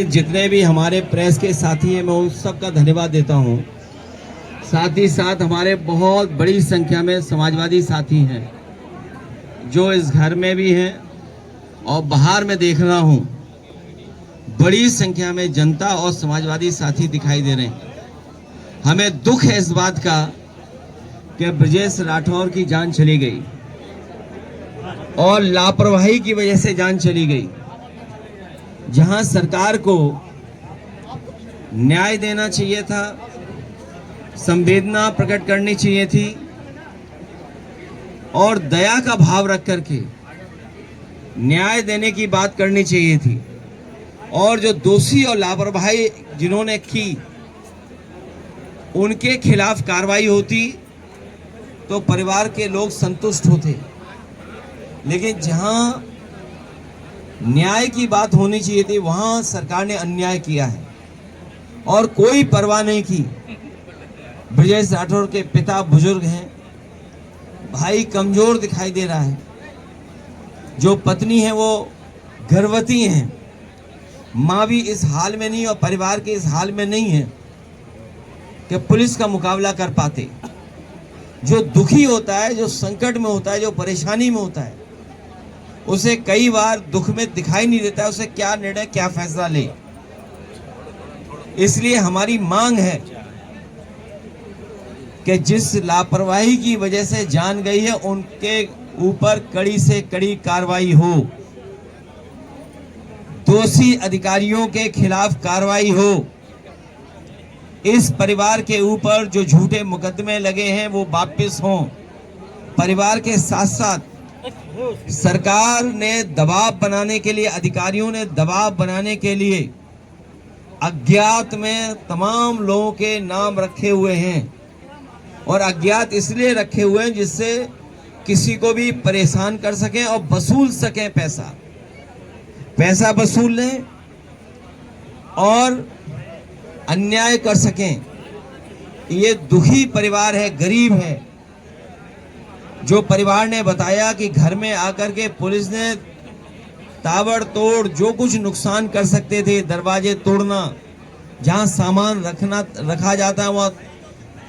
जितने भी हमारे प्रेस के साथी हैं मैं उन सब का धन्यवाद देता हूं। साथ ही साथ हमारे बहुत बड़ी संख्या में समाजवादी साथी हैं जो इस घर में भी हैं और बाहर में देख रहा हूं बड़ी संख्या में जनता और समाजवादी साथी दिखाई दे रहे हैं। हमें दुख है इस बात का कि ब्रजेश राठौर की जान चली गई और लापरवाही की वजह से जान चली गई। जहां सरकार को न्याय देना चाहिए था, संवेदना प्रकट करनी चाहिए थी और दया का भाव रख करके न्याय देने की बात करनी चाहिए थी और जो दोषी और लापरवाही जिन्होंने की उनके खिलाफ कार्रवाई होती तो परिवार के लोग संतुष्ट होते। लेकिन जहां न्याय की बात होनी चाहिए थी वहां सरकार ने अन्याय किया है और कोई परवाह नहीं की। ब्रजेश राठौर के पिता बुजुर्ग हैं, भाई कमजोर दिखाई दे रहा है, जो पत्नी है वो गर्भवती हैं, माँ भी इस हाल में नहीं और परिवार के इस हाल में नहीं है कि पुलिस का मुकाबला कर पाते। जो दुखी होता है, जो संकट में होता है, जो परेशानी में होता है, उसे कई बार दुख में दिखाई नहीं देता है उसे क्या निर्णय क्या फैसला ले। इसलिए हमारी मांग है कि जिस लापरवाही की वजह से जान गई है उनके ऊपर कड़ी से कड़ी कार्रवाई हो, दोषी अधिकारियों के खिलाफ कार्रवाई हो। इस परिवार के ऊपर जो झूठे मुकदमे लगे हैं वो वापस हों। परिवार के साथ साथ सरकार ने दबाव बनाने के लिए, अधिकारियों ने दबाव बनाने के लिए अज्ञात में तमाम लोगों के नाम रखे हुए हैं और अज्ञात इसलिए रखे हुए हैं जिससे किसी को भी परेशान कर सकें और वसूल सकें। पैसा वसूल लें और अन्याय कर सकें। ये दुखी परिवार है, गरीब है। जो परिवार ने बताया कि घर में आकर के पुलिस ने ताबड़तोड़ जो कुछ नुकसान कर सकते थे, दरवाजे तोड़ना, जहां सामान रखा जाता है वहां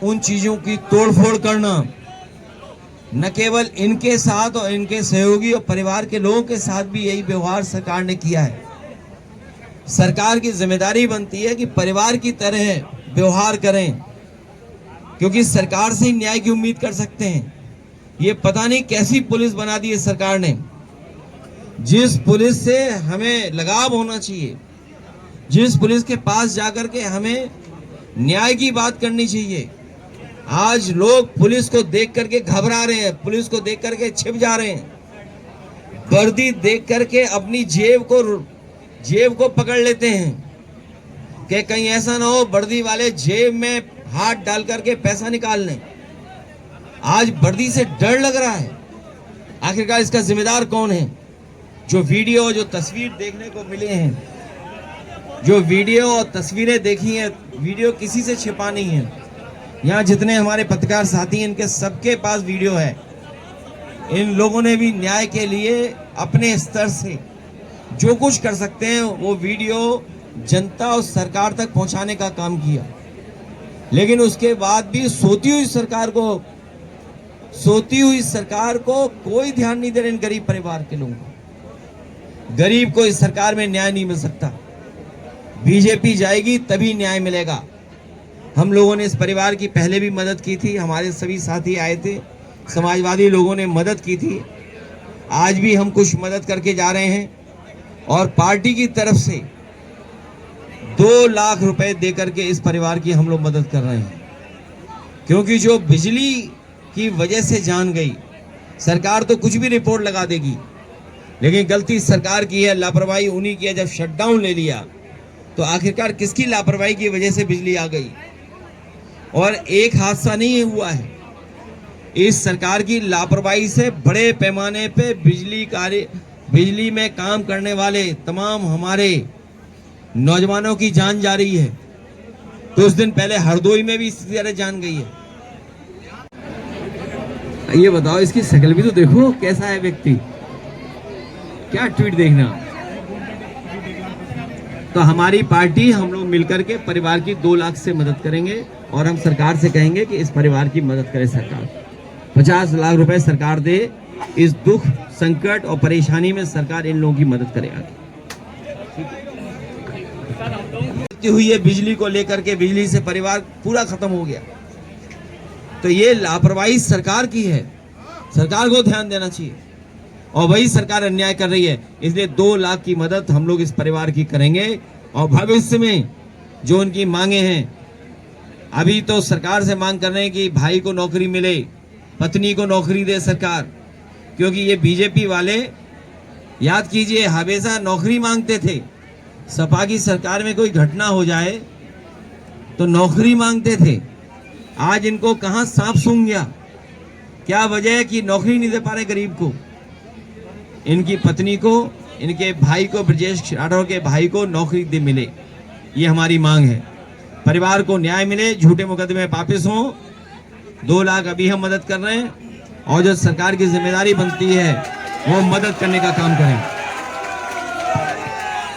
उन चीजों की तोड़फोड़ करना, न केवल इनके साथ और इनके सहयोगी और परिवार के लोगों के साथ भी यही व्यवहार सरकार ने किया है। सरकार की जिम्मेदारी बनती है कि परिवार की तरह व्यवहार करें, क्योंकि सरकार से ही न्याय की उम्मीद कर सकते हैं। ये पता नहीं कैसी पुलिस बना दी है सरकार ने, जिस पुलिस से हमें लगाव होना चाहिए, जिस पुलिस के पास जाकर के हमें न्याय की बात करनी चाहिए। आज लोग पुलिस को देख करके घबरा रहे हैं, पुलिस को देख करके छिप जा रहे हैं, वर्दी देख करके अपनी जेब को पकड़ लेते हैं कि कहीं ऐसा ना हो वर्दी वाले जेब में हाथ डाल करके पैसा निकाल लें। आज वर्दी से डर लग रहा है। आखिरकार इसका जिम्मेदार कौन है? जो वीडियो, जो तस्वीर देखने को मिले हैं, जो वीडियो और तस्वीरें देखी हैं, वीडियो किसी से छिपा नहीं है। यहाँ जितने हमारे पत्रकार साथी हैं इनके सबके पास वीडियो है। इन लोगों ने भी न्याय के लिए अपने स्तर से जो कुछ कर सकते हैं वो वीडियो जनता और सरकार तक पहुंचाने का काम किया। लेकिन उसके बाद भी सोती हुई सरकार को कोई ध्यान नहीं दे रहे इन गरीब परिवार के लोगों को। गरीब को इस सरकार में न्याय नहीं मिल सकता। बीजेपी जाएगी तभी न्याय मिलेगा। हम लोगों ने इस परिवार की पहले भी मदद की थी, हमारे सभी साथी आए थे, समाजवादी लोगों ने मदद की थी। आज भी हम कुछ मदद करके जा रहे हैं और पार्टी की तरफ से 2 लाख रुपए देकर के इस परिवार की हम लोग मदद कर रहे हैं, क्योंकि जो बिजली की वजह से जान गई, सरकार तो कुछ भी रिपोर्ट लगा देगी, लेकिन गलती सरकार की है, लापरवाही उन्हीं की है। जब शटडाउन ले लिया तो आखिरकार किसकी लापरवाही की वजह से बिजली आ गई? और एक हादसा नहीं हुआ है, इस सरकार की लापरवाही से बड़े पैमाने पे बिजली में काम करने वाले तमाम हमारे नौजवानों की जान जा रही है। कुछ दिन पहले हरदोई में भी इसी तरह जान गई है। ये बताओ, इसकी शक्ल भी तो देखो, कैसा है व्यक्ति, क्या ट्वीट देखना। तो हमारी पार्टी, हम लोग मिलकर के परिवार की 2 लाख से मदद करेंगे और हम सरकार से कहेंगे कि इस परिवार की मदद करे सरकार। 50 लाख रुपए सरकार दे, इस दुख संकट और परेशानी में सरकार इन लोगों की मदद करेगा। हुई है बिजली को लेकर के, बिजली से परिवार पूरा खत्म हो गया। तो ये लापरवाही सरकार की है, सरकार को ध्यान देना चाहिए और वही सरकार अन्याय कर रही है। इसलिए 2 लाख की मदद हम लोग इस परिवार की करेंगे और भविष्य में जो उनकी मांगे हैं, अभी तो सरकार से मांग कर रहे हैं कि भाई को नौकरी मिले, पत्नी को नौकरी दे सरकार, क्योंकि ये बीजेपी वाले, याद कीजिए, हमेशा नौकरी मांगते थे। सपा की सरकार में कोई घटना हो जाए तो नौकरी मांगते थे। आज इनको कहां सांप सूंघ गया, क्या वजह है कि नौकरी नहीं दे पा रहे गरीब को? इनकी पत्नी को, इनके भाई को, ब्रजेश राठौर के भाई को नौकरी दे मिले, ये हमारी मांग है। परिवार को न्याय मिले, झूठे मुकदमे वापस हों। 2 लाख अभी हम मदद कर रहे हैं और जो सरकार की जिम्मेदारी बनती है वो मदद करने का काम करें।